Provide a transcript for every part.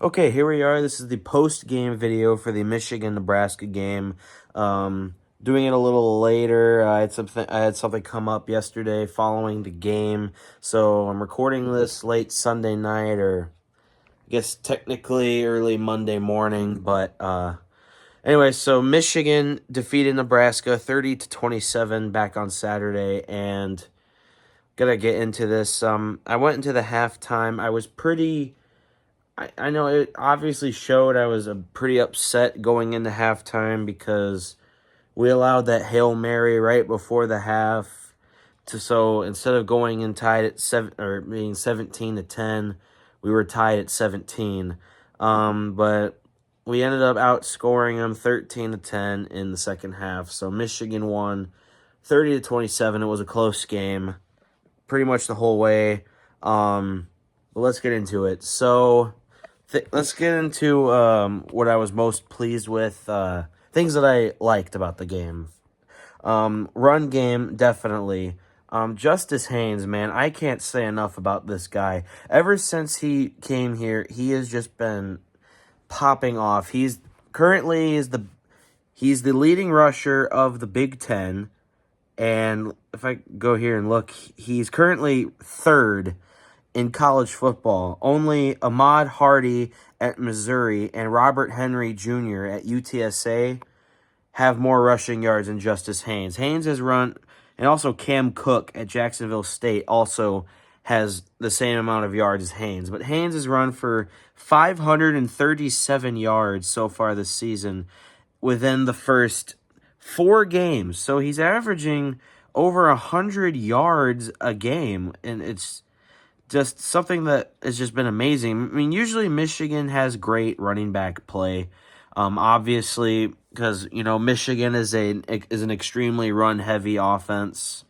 Okay, here we are. This is the post-game video for the Michigan-Nebraska game. Doing it a little later. I had something come up yesterday following the game, so I'm recording this late Sunday night, or I guess technically early Monday morning. But anyway, so Michigan defeated Nebraska 30-27 back on Saturday, and gotta get into this. I went into the halftime. I was pretty. I know it obviously showed I was pretty upset going into halftime because we allowed that Hail Mary right before the half. So instead of going in tied at 17-10, we were tied at 17. But we ended up outscoring them 13-10 in the second half. So Michigan won 30-27. It was a close game pretty much the whole way. But let's get into it. So let's get into what I was most pleased with, things that I liked about the game. Run game, definitely. Justice Haynes, man, I can't say enough about this guy. Ever since he came here, he has just been popping off. He's the leading rusher of the Big Ten, and if I go here and look, he's currently third in college football. Only Ahmad Hardy at Missouri and Robert Henry Jr. at UTSA have more rushing yards than Justice Haynes. Haynes has run, and also Cam Cook at Jacksonville State also has the same amount of yards as Haynes. But Haynes has run for 537 yards so far this season within the first 4 games. So he's averaging over 100 yards a game, and it's just something that has just been amazing. I mean, usually Michigan has great running back play. Obviously, because Michigan is an extremely run heavy offense.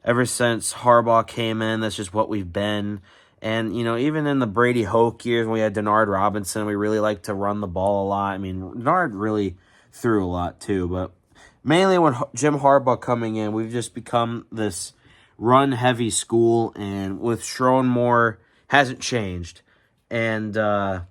Ever since Harbaugh came in, that's just what we've been. And even in the Brady Hoke years when we had Denard Robinson, we really liked to run the ball a lot. I mean, Denard really threw a lot too, but mainly when Jim Harbaugh coming in, we've just become this run-heavy school, and with Sherrone Moore, hasn't changed. And, but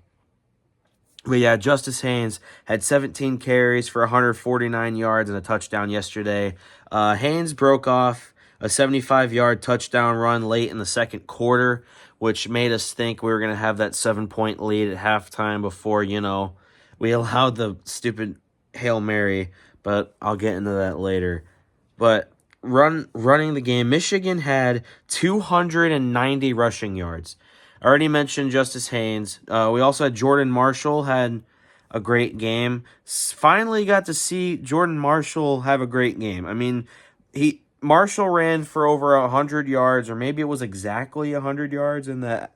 yeah, Justice Haynes had 17 carries for 149 yards and a touchdown yesterday. Haynes broke off a 75-yard touchdown run late in the second quarter, which made us think we were going to have that 7-point lead at halftime before, we allowed the stupid Hail Mary, but I'll get into that later. But running the game, Michigan had 290 rushing yards. I already mentioned Justice Haynes. We also had Jordan Marshall had a great game. Finally got to see Jordan Marshall have a great game. I mean, Marshall ran for over 100 yards, or maybe it was exactly 100 yards in that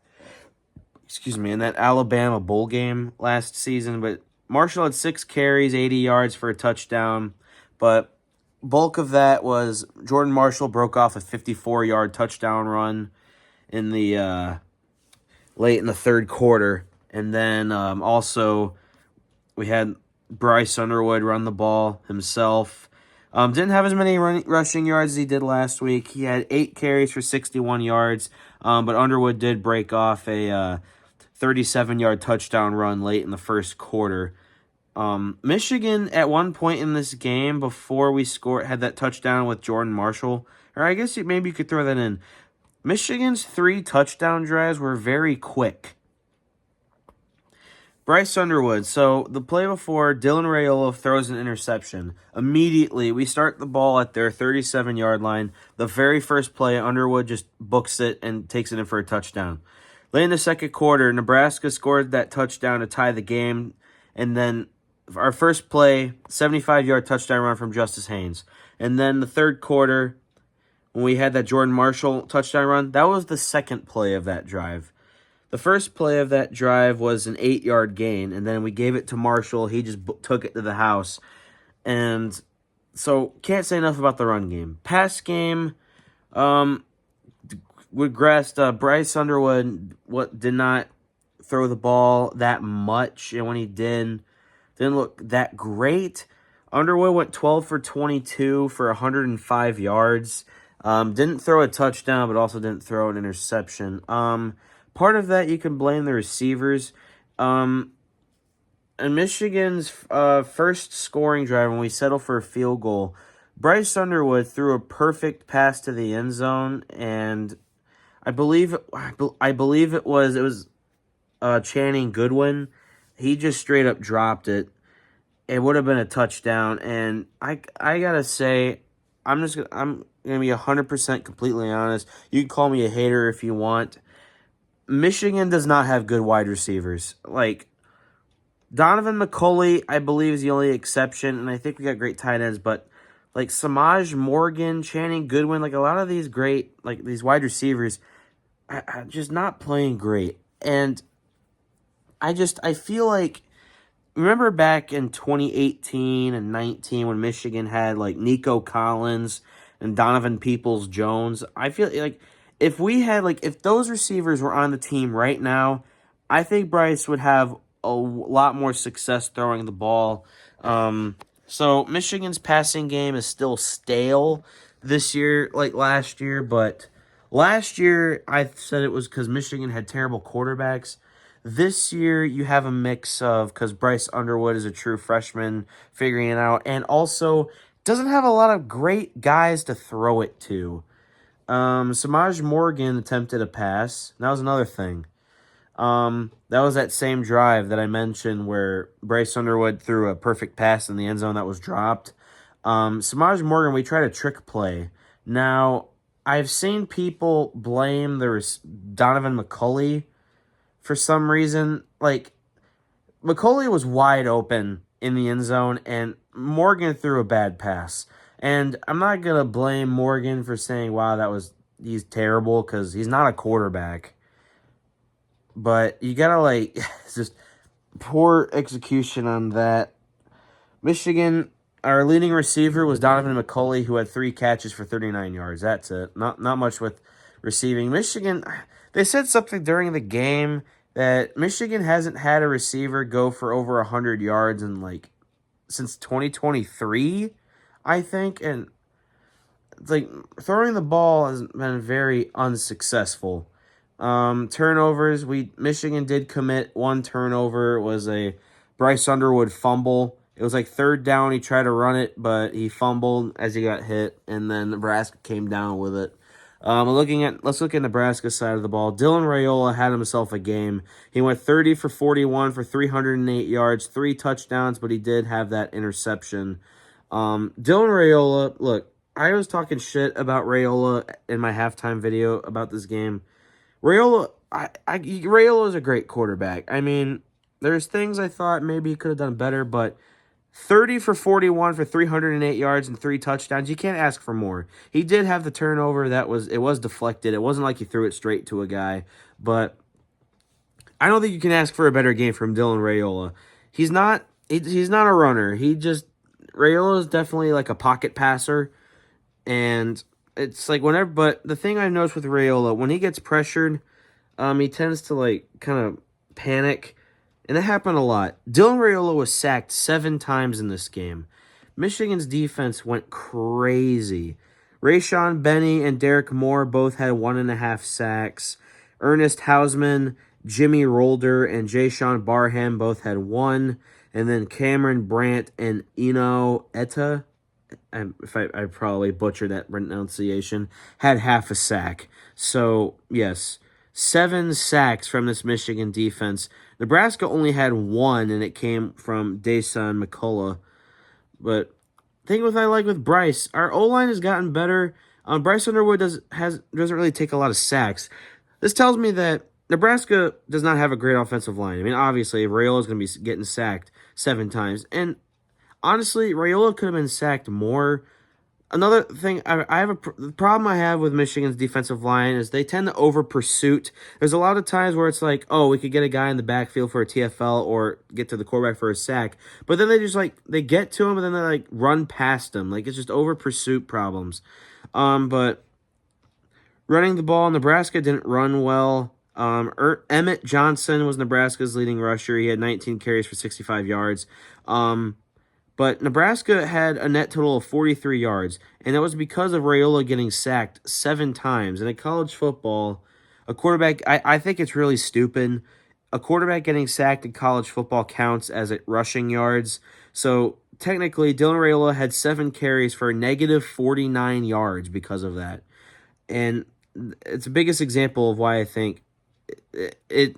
Alabama bowl game last season. But Marshall had 6 carries, 80 yards for a touchdown. But bulk of that was Jordan Marshall broke off a 54-yard touchdown run in the late in the third quarter. And then also we had Bryce Underwood run the ball himself. Didn't have as many rushing yards as he did last week. He had 8 carries for 61 yards, but Underwood did break off a 37-yard touchdown run late in the first quarter. Michigan, at one point in this game, before we scored, had that touchdown with Jordan Marshall. Or I guess maybe you could throw that in. Michigan's 3 touchdown drives were very quick. Bryce Underwood. So the play before, Dylan Raiola throws an interception. Immediately, we start the ball at their 37-yard line. The very first play, Underwood just books it and takes it in for a touchdown. Late in the second quarter, Nebraska scored that touchdown to tie the game. And then our first play, 75-yard touchdown run from Justice Haynes. And then the third quarter, when we had that Jordan Marshall touchdown run, that was the second play of that drive. The first play of that drive was an 8-yard gain, and then we gave it to Marshall. He just took it to the house. And so, can't say enough about the run game. Pass game, regressed. Bryce Underwood did not throw the ball that much, and when he didn't look that great. Underwood went 12 for 22 for 105 yards. Didn't throw a touchdown, but also didn't throw an interception. Part of that you can blame the receivers. Um, in Michigan's first scoring drive, when we settled for a field goal, Bryce Underwood threw a perfect pass to the end zone, and I believe it was Channing Goodwin. He just straight up dropped it. It would have been a touchdown, and I gotta say, I'm gonna be 100% completely honest. You can call me a hater if you want. Michigan does not have good wide receivers. Like Donovan McCulley, I believe, is the only exception, and I think we got great tight ends, but like Samaj Morgan, Channing Goodwin, like a lot of these great, like these wide receivers, are just not playing great. And I feel like, remember back in 2018 and 19 when Michigan had like Nico Collins and Donovan Peoples-Jones? I feel like if those receivers were on the team right now, I think Bryce would have a lot more success throwing the ball. So Michigan's passing game is still stale this year, like last year, but last year I said it was because Michigan had terrible quarterbacks. This year, you have a mix of, because Bryce Underwood is a true freshman figuring it out, and also doesn't have a lot of great guys to throw it to. Samaj Morgan attempted a pass. That was another thing. That was that same drive that I mentioned where Bryce Underwood threw a perfect pass in the end zone that was dropped. Samaj Morgan, we tried a trick play. Now, I've seen people blame Donovan McCulley for some reason. Like, McCulley was wide open in the end zone, and Morgan threw a bad pass. And I'm not going to blame Morgan for saying, wow, he's terrible, because he's not a quarterback. But you got to, like, just poor execution on that. Michigan, our leading receiver was Donovan McCulley, who had 3 catches for 39 yards. That's it. Not much with receiving. Michigan, they said something during the game that Michigan hasn't had a receiver go for over 100 yards since 2023, I think, and it's like throwing the ball has been very unsuccessful. Turnovers, Michigan did commit one turnover. It was a Bryce Underwood fumble. It was like third down. He tried to run it, but he fumbled as he got hit, and then Nebraska came down with it. Let's look at Nebraska's side of the ball. Dylan Raiola had himself a game. He went 30 for 41 for 308 yards, 3 touchdowns, but he did have that interception. Dylan Raiola, look, I was talking shit about Raiola in my halftime video about this game. Raiola is a great quarterback. I mean, there's things I thought maybe he could have done better, but 30 for 41 for 308 yards and 3 touchdowns. You can't ask for more. He did have the turnover it was deflected. It wasn't like he threw it straight to a guy, but I don't think you can ask for a better game from Dylan Raiola. He's not a runner. Raiola is definitely like a pocket passer, and it's like but the thing I've noticed with Raiola, when he gets pressured, he tends to like kind of panic. And that happened a lot. Dylan Raiola was sacked 7 times in this game. Michigan's defense went crazy. Rayshon Benny and Derek Moore both had 1.5 sacks. Ernest Hausman, Jimmy Rolder, and Jayshawn Barham both had 1. And then Cameron Brandt and Eno Etta, I probably butchered that pronunciation, had half a sack. So, yes, 7 sacks from this Michigan defense. Nebraska only had 1, and it came from Dason McCullough. But the thing I like with Bryce, our O-line has gotten better. Bryce Underwood doesn't really take a lot of sacks. This tells me that Nebraska does not have a great offensive line. I mean, obviously, Raiola is going to be getting sacked 7 times. And honestly, Raiola could have been sacked more. Another thing, the problem I have with Michigan's defensive line is they tend to over pursuit. There's a lot of times where it's like, oh, we could get a guy in the backfield for a TFL or get to the quarterback for a sack, but then they get to him and then they like run past him. Like, it's just over pursuit problems. But running the ball, Nebraska didn't run well. Emmett Johnson was Nebraska's leading rusher. He had 19 carries for 65 yards. But Nebraska had a net total of 43 yards, and that was because of Raiola getting sacked 7 times. And in college football, a quarterback, I think it's really stupid. a quarterback getting sacked in college football counts as it rushing yards. So technically, Dylan Raiola had 7 carries for a negative 49 yards because of that. And it's the biggest example of why I think it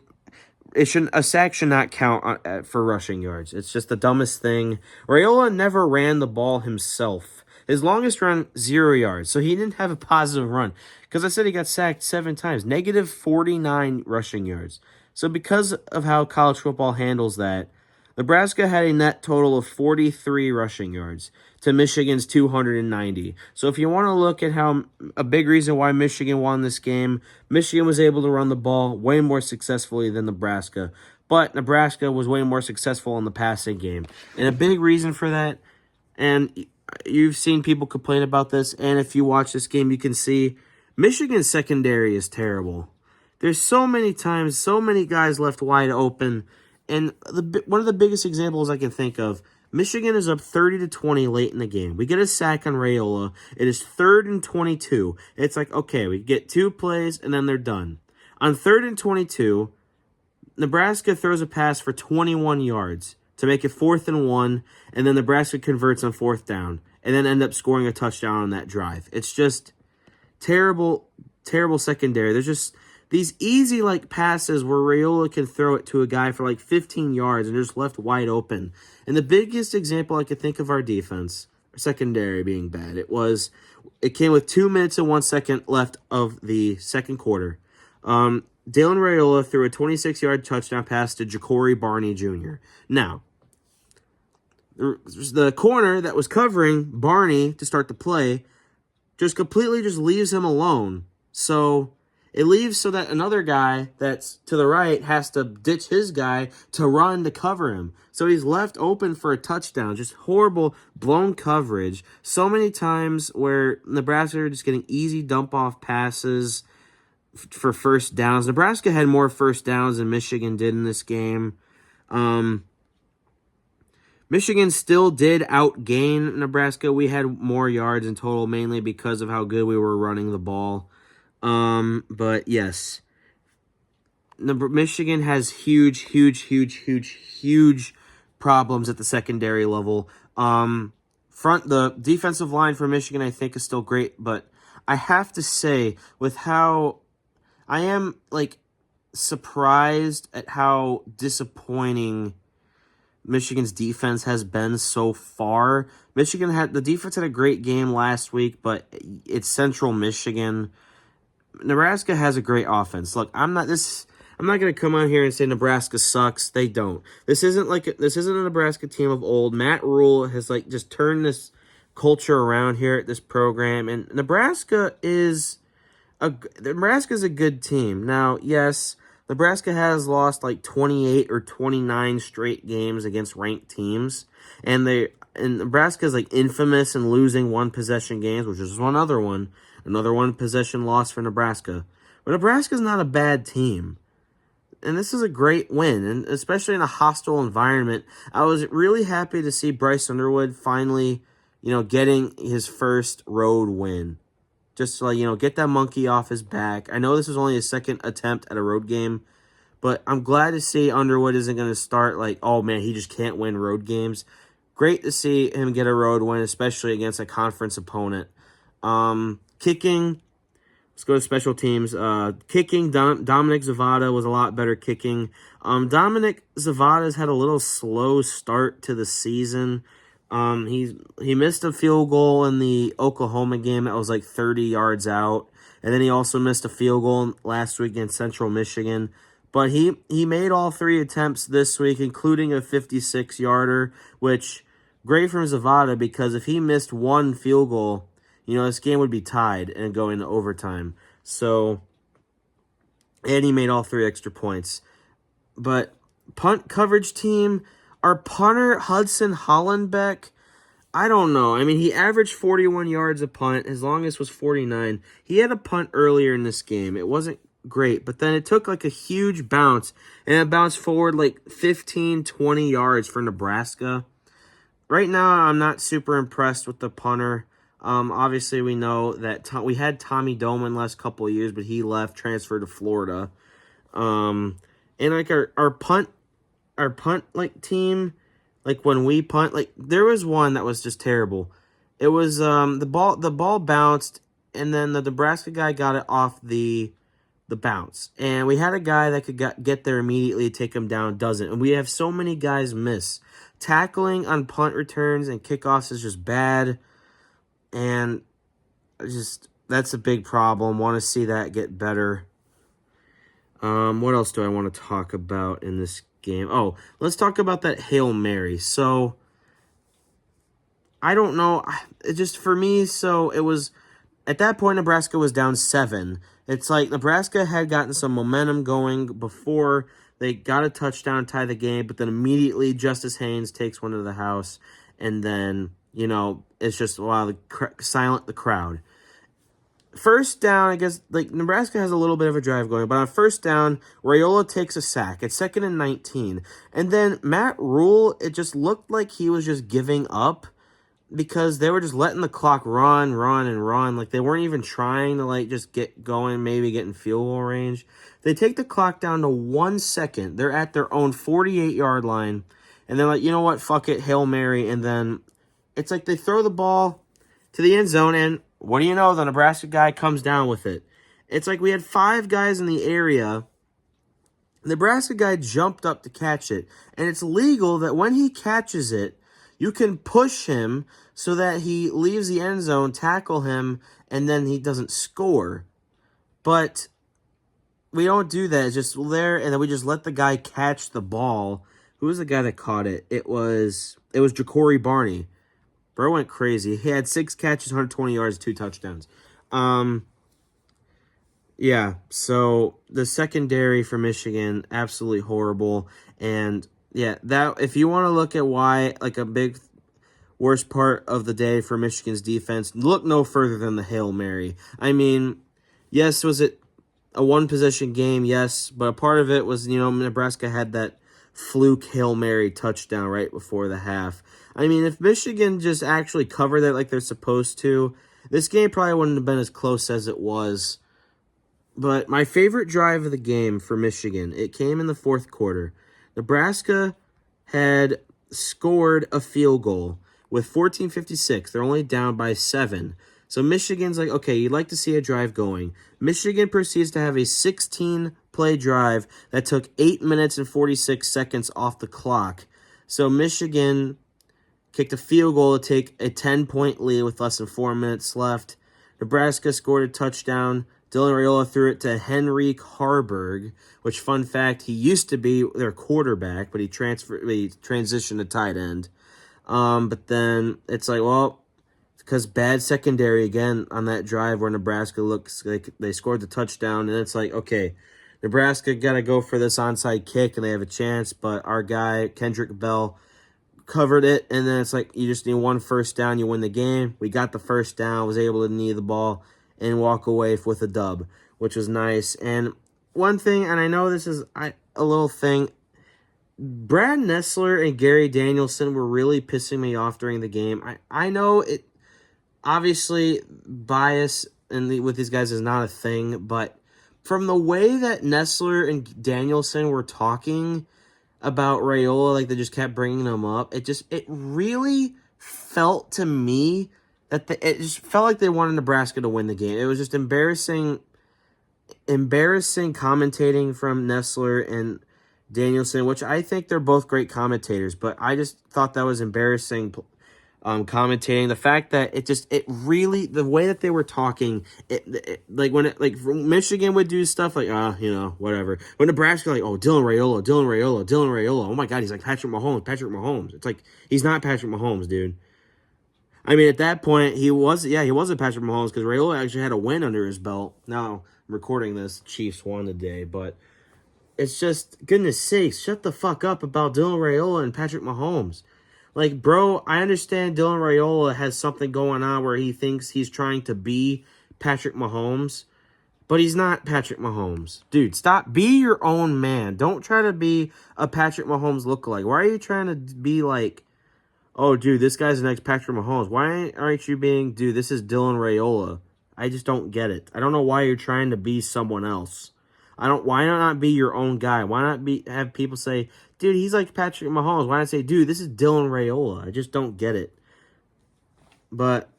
a sack should not count for rushing yards. It's just the dumbest thing. Raiola never ran the ball himself. His longest run, 0 yards. So he didn't have a positive run. Because I said he got sacked 7 times. Negative 49 rushing yards. So because of how college football handles that, Nebraska had a net total of 43 rushing yards to Michigan's 290. So if you want to look at how a big reason why Michigan won this game, Michigan was able to run the ball way more successfully than Nebraska. But Nebraska was way more successful in the passing game. And a big reason for that, and you've seen people complain about this, and if you watch this game, you can see Michigan's secondary is terrible. There's so many times, so many guys left wide open. And one of the biggest examples I can think of, Michigan is up 30-20 late in the game. We get a sack on Raiola. It is 3rd and 22. It's like, okay, we get 2 plays, and then they're done. On 3rd and 22, Nebraska throws a pass for 21 yards to make it 4th and 1, and then Nebraska converts on 4th down, and then end up scoring a touchdown on that drive. It's just terrible, terrible secondary. There's just these easy passes where Raiola can throw it to a guy for 15 yards and just left wide open. And the biggest example I could think of our defense, our secondary being bad, it came with 2 minutes and 1 second left of the second quarter. Dylan Raiola threw a 26-yard touchdown pass to Ja'Cory Barney Jr. Now, the corner that was covering Barney to start the play just completely leaves him alone. So it leaves so that another guy that's to the right has to ditch his guy to run to cover him. So he's left open for a touchdown. Just horrible, blown coverage. So many times where Nebraska are just getting easy dump-off passes for first downs. Nebraska had more first downs than Michigan did in this game. Michigan still did outgain Nebraska. We had more yards in total, mainly because of how good we were running the ball. But yes, Michigan has huge problems at the secondary level. The defensive line for Michigan, I think, is still great, but I have to say, with how I am surprised at how disappointing Michigan's defense has been so far. The defense had a great game last week, but it's Central Michigan. Nebraska has a great offense. Look, I'm not going to come on here and say Nebraska sucks. They don't. This isn't a Nebraska team of old. Matt Rule has just turned this culture around here at this program, and Nebraska is a good team. Now, yes, Nebraska has lost 28 or 29 straight games against ranked teams, and Nebraska is infamous in losing one-possession games, which is another one-possession loss for Nebraska. But Nebraska's not a bad team, and this is a great win, and especially in a hostile environment. I was really happy to see Bryce Underwood finally, getting his first road win. Just to, get that monkey off his back. I know this was only his second attempt at a road game, but I'm glad to see Underwood isn't going to start oh man, he just can't win road games. Great to see him get a road win, especially against a conference opponent. Kicking, let's go to special teams. Kicking, Dominic Zavada was a lot better kicking. Dominic Zavada's had a little slow start to the season. He missed a field goal in the Oklahoma game that was 30 yards out. And then he also missed a field goal last week against Central Michigan. But he made all 3 attempts this week, including a 56-yarder, which great from Zavada, because if he missed one field goal, this game would be tied and go into overtime. So, and he made all 3 extra points. But punt coverage team, our punter, Hudson Hollenbeck, I don't know. I mean, he averaged 41 yards a punt. His longest was 49. He had a punt earlier in this game. It wasn't great, but then it took a huge bounce, and it bounced forward 15, 20 yards for Nebraska. Right now, I'm not super impressed with the punter. Obviously, we know that we had Tommy Doman last couple of years, but he left, transferred to Florida. And like our punt like team, like when we punt, like there was one that was just terrible. It was the ball bounced, and then the Nebraska guy got it off the bounce. And we had a guy that could get there immediately, take him down, doesn't. And we have so many guys miss. Tackling on punt returns and kickoffs is just bad. And just that's a big problem. Want to see that get better. What else do I want to talk about in this game? Oh, let's talk about that Hail Mary. So, I don't know. It just, for me, so it was, at that point, Nebraska was down 7. It's like Nebraska had gotten some momentum going before they got a touchdown, tie the game, but then immediately Justice Haynes takes one to the house, and then, it's just, wow, silent the crowd. First down, I guess, like, Nebraska has a little bit of a drive going, but on first down, Raiola takes a sack. It's 2nd and 19. And then Matt Rule, it just looked like he was just giving up because they were just letting the clock run. Like, they weren't even trying to, like, just get going, maybe get in field goal range. They take the clock down to 1 second. They're at their own 48-yard line. And they're like, you know what, fuck it, Hail Mary. And then it's like they throw the ball to the end zone, and what do you know? The Nebraska guy comes down with it. It's like we had 5 guys in the area. The Nebraska guy jumped up to catch it. And it's legal that when he catches it, you can push him so that he leaves the end zone, tackle him, and then he doesn't score. But we don't do that. It's just there, and then we just let the guy catch the ball. Who was the guy that caught it? It was Ja'Cory Barney. Bro went crazy. He had 6 catches, 120 yards, 2 touchdowns. Yeah, so the secondary for Michigan, absolutely horrible. And yeah, that if you want to look at why, like a big worst part of the day for Michigan's defense, look no further than the Hail Mary. I mean, yes, was it a one-possession game? Yes, but a part of it was, Nebraska had that fluke Hail Mary touchdown right before the half. I mean, if Michigan just actually covered that like they're supposed to, this game probably wouldn't have been as close as it was. But my favorite drive of the game for Michigan, it came in the 4th quarter. Nebraska had scored a field goal with 14:56. They're only down by 7. So Michigan's like, okay, you'd like to see a drive going. Michigan proceeds to have a 16-play drive that took 8 minutes and 46 seconds off the clock. So Michigan kicked a field goal to take a 10-point lead with less than 4 minutes left. Nebraska scored a touchdown. Dylan Raiola threw it to Henrik Harburg, which, fun fact, he used to be their quarterback, but he transitioned to tight end. But then it's like, well, because bad secondary again on that drive where Nebraska looks like they scored the touchdown, and it's like, okay, Nebraska got to go for this onside kick, and they have a chance, but our guy, Kendrick Bell, covered it, and then it's like you just need 1 first down, you win the game. We got the first down, was able to knee the ball and walk away with a dub, which was nice. And one thing, and I know this is a little thing, Brad Nessler and Gary Danielson were really pissing me off during the game. I know it, obviously, bias with these guys is not a thing, but from the way that Nessler and Danielson were talking about Raiola, like they just kept bringing him up, it really felt to me that it just felt like they wanted Nebraska to win the game. It was just embarrassing commentating from Nessler and Danielson, which I think they're both great commentators, but I just thought that was embarrassing commentating. The fact that it really, the way that they were talking, like when Michigan would do stuff like, whatever. When Nebraska, like, oh, Dylan Raiola. Oh my God, he's like Patrick Mahomes. It's like, he's not Patrick Mahomes, dude. I mean, at that point, he wasn't Patrick Mahomes because Raiola actually had a win under his belt. Now, I'm recording this, Chiefs won today, but it's just, goodness sakes, shut the fuck up about Dylan Raiola and Patrick Mahomes. Like, bro, I understand Dylan Raiola has something going on where he thinks he's trying to be Patrick Mahomes, but he's not Patrick Mahomes. Dude, stop. Be your own man. Don't try to be a Patrick Mahomes lookalike. Why are you trying to be like, oh, dude, this guy's the next Patrick Mahomes? Why aren't you being, dude, this is Dylan Raiola? I just don't get it. I don't know why you're trying to be someone else. Why not be your own guy? Why not have people say, dude, he's like Patrick Mahomes? Why not say, dude, this is Dylan Raiola? I just don't get it. But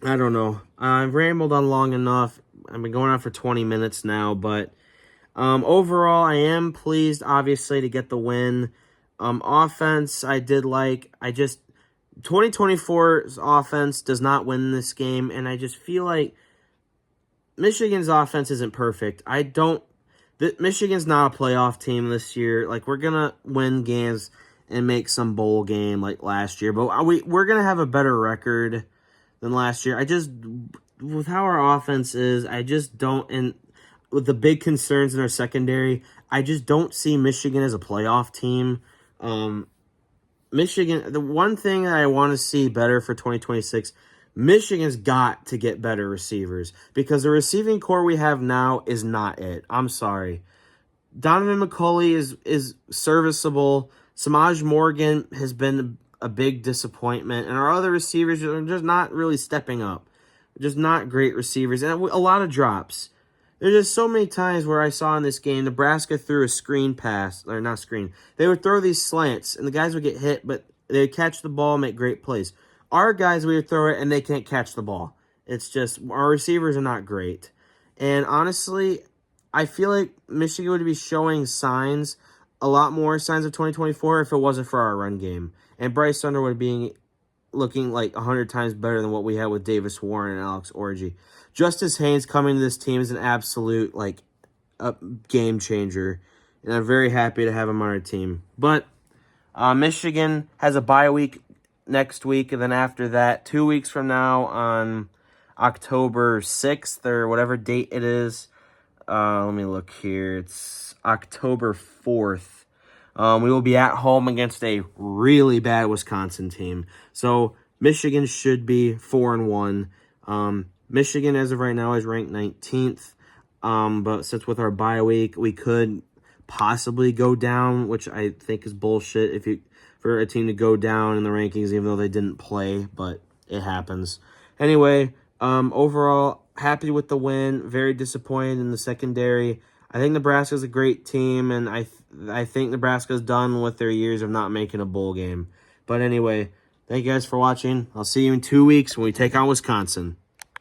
I don't know. I've rambled on long enough. I've been going on for 20 minutes now, but overall, I am pleased, obviously, to get the win. Offense, I did like. 2024's offense does not win this game, and I just feel like Michigan's offense isn't perfect. Michigan's not a playoff team this year. Like, we're going to win games and make some bowl game like last year, but we're going to have a better record than last year. With how our offense is, I just don't, and with the big concerns in our secondary, I just don't see Michigan as a playoff team. Michigan, the one thing that I want to see better for 2026, Michigan's got to get better receivers because the receiving core we have now is not it. I'm sorry. Donovan McCulley is serviceable. Samaj Morgan has been a big disappointment, and our other receivers are just not really stepping up. Just not great receivers, and a lot of drops. There's just so many times where I saw in this game, Nebraska threw a screen pass, or not screen. They would throw these slants, and the guys would get hit, but they would catch the ball and make great plays. Our guys, we would throw it, and they can't catch the ball. It's just, our receivers are not great. And honestly, I feel like Michigan would be showing signs, a lot more signs of 2024 if it wasn't for our run game. And Bryce Underwood looking like 100 times better than what we had with Davis Warren and Alex Orji. Justice Haynes coming to this team is an absolute a game changer, and I'm very happy to have him on our team. But Michigan has a bye week next week, and then after that, 2 weeks from now on October 6th or whatever date it is, let me look here. It's October 4th. We will be at home against a really bad Wisconsin team. So Michigan should be 4-1. Michigan, as of right now, is ranked 19th. But since with our bye week, we could possibly go down, which I think is bullshit for a team to go down in the rankings, even though they didn't play, but it happens. Anyway, overall, happy with the win. Very disappointed in the secondary. I think Nebraska's a great team, and I think Nebraska's done with their years of not making a bowl game. But anyway, thank you guys for watching. I'll see you in 2 weeks when we take on Wisconsin.